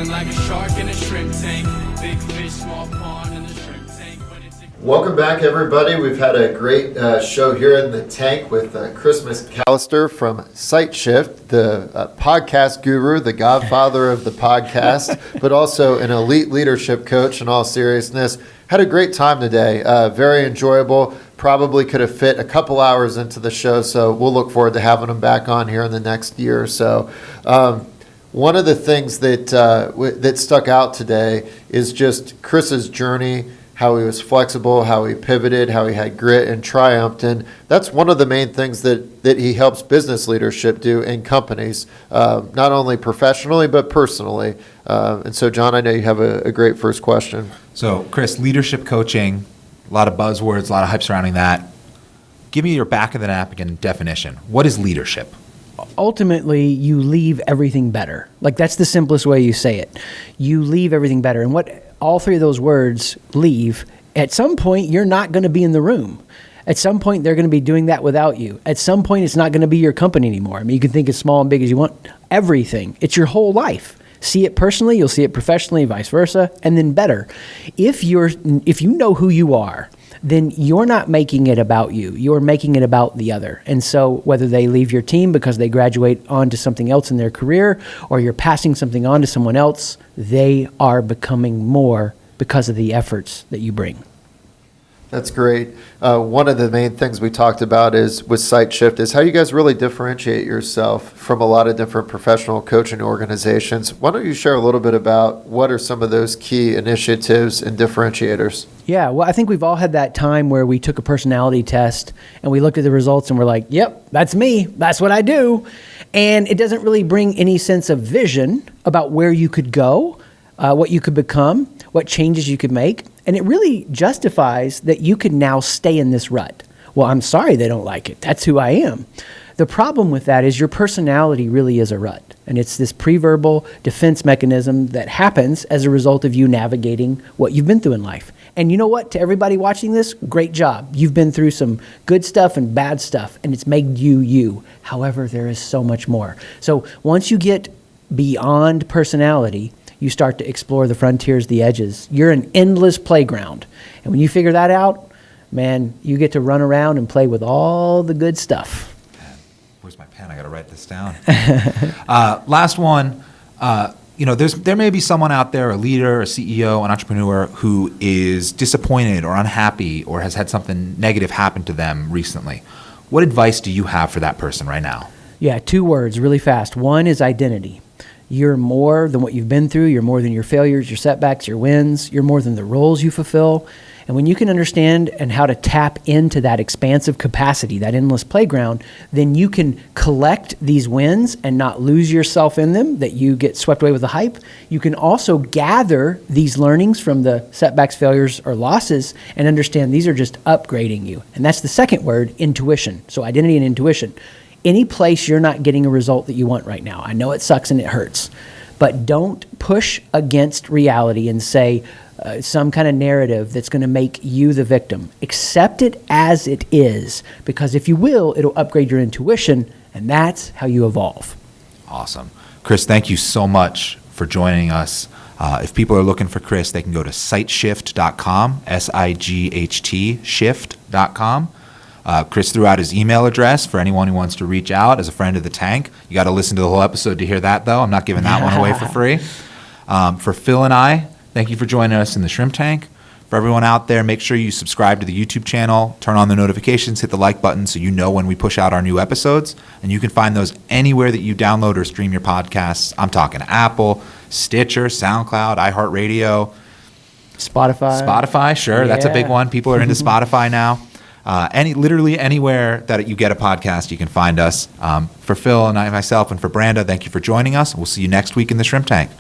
Swimming like a shark in a shrimp tank. Big fish, small pond in the shrimp tank. Welcome back, everybody. We've had a great show here in the tank with Chris McAllister from SiteShift, the podcast guru, the godfather of the podcast, but also an elite leadership coach in all seriousness. Had a great time today. Very enjoyable. Probably could have fit a couple hours into the show, so we'll look forward to having him back on here in the next year or so. One of the things that stuck out today is just Chris's journey, how he was flexible, how he pivoted, how he had grit and triumphed. And that's one of the main things that he helps business leadership do in companies, not only professionally, but personally. And so, John, I know you have a great first question. So, Chris, leadership coaching, a lot of buzzwords, a lot of hype surrounding that. Give me your back of the napkin definition. What is leadership? Ultimately, you leave everything better. Like, that's the simplest way you say it. You leave everything better. And what all three of those words leave, at some point, you're not going to be in the room. At some point, they're going to be doing that without you. At some point, it's not going to be your company anymore. I mean, you can think as small and big as you want. Everything. It's your whole life. See it personally, you'll see it professionally, vice versa, and then better. If you know who you are, then you're not making it about you. You're making it about the other. And so whether they leave your team because they graduate on to something else in their career, or you're passing something on to someone else, they are becoming more because of the efforts that you bring. That's great. One of the main things we talked about is with SiteShift is how you guys really differentiate yourself from a lot of different professional coaching organizations. Why don't you share a little bit about what are some of those key initiatives and differentiators? Yeah, well, I think we've all had that time where we took a personality test and we looked at the results and we're like, yep, that's me. That's what I do. And it doesn't really bring any sense of vision about where you could go, what you could become, what changes you could make. And it really justifies that you can now stay in this rut. Well, I'm sorry they don't like it. That's who I am. The problem with that is your personality really is a rut. And it's this pre-verbal defense mechanism that happens as a result of you navigating what you've been through in life. And you know what? To everybody watching this, great job. You've been through some good stuff and bad stuff, and it's made you you. However, there is so much more. So once you get beyond personality, you start to explore the frontiers, the edges. You're an endless playground. And when you figure that out, man, you get to run around and play with all the good stuff. Where's my pen? I got to write this down. Last one. There may be someone out there, a leader, a CEO, an entrepreneur, who is disappointed or unhappy or has had something negative happen to them recently. What advice do you have for that person right now? Yeah, 2 words really fast. One is identity. You're more than what you've been through. You're more than your failures, your setbacks, your wins. You're more than the roles you fulfill. And when you can understand and how to tap into that expansive capacity, that endless playground, then you can collect these wins and not lose yourself in them, that you get swept away with the hype. You can also gather these learnings from the setbacks, failures, or losses and understand these are just upgrading you. And that's the second word, intuition. So identity and intuition. Any place you're not getting a result that you want right now. I know it sucks and it hurts, but don't push against reality and say some kind of narrative that's going to make you the victim. Accept it as it is, because if you will, it'll upgrade your intuition, and that's how you evolve. Awesome. Chris, thank you so much for joining us. If people are looking for Chris, they can go to siteshift.com, SIGHT, shift.com. Chris threw out his email address for anyone who wants to reach out as a friend of the tank. You got to listen to the whole episode to hear that, though. I'm not giving that one away for free. For Phil and I, thank you for joining us in the Shrimp Tank. For everyone out there, make sure you subscribe to the YouTube channel, turn on the notifications, hit the like button so you know when we push out our new episodes. And you can find those anywhere that you download or stream your podcasts. I'm talking Apple, Stitcher, SoundCloud, iHeartRadio. Spotify, sure. Yeah. That's a big one. People are into Spotify now. Literally anywhere that you get a podcast, you can find us. For Phil and myself and for Branda, thank you for joining us. We'll see you next week in the Shrimp Tank.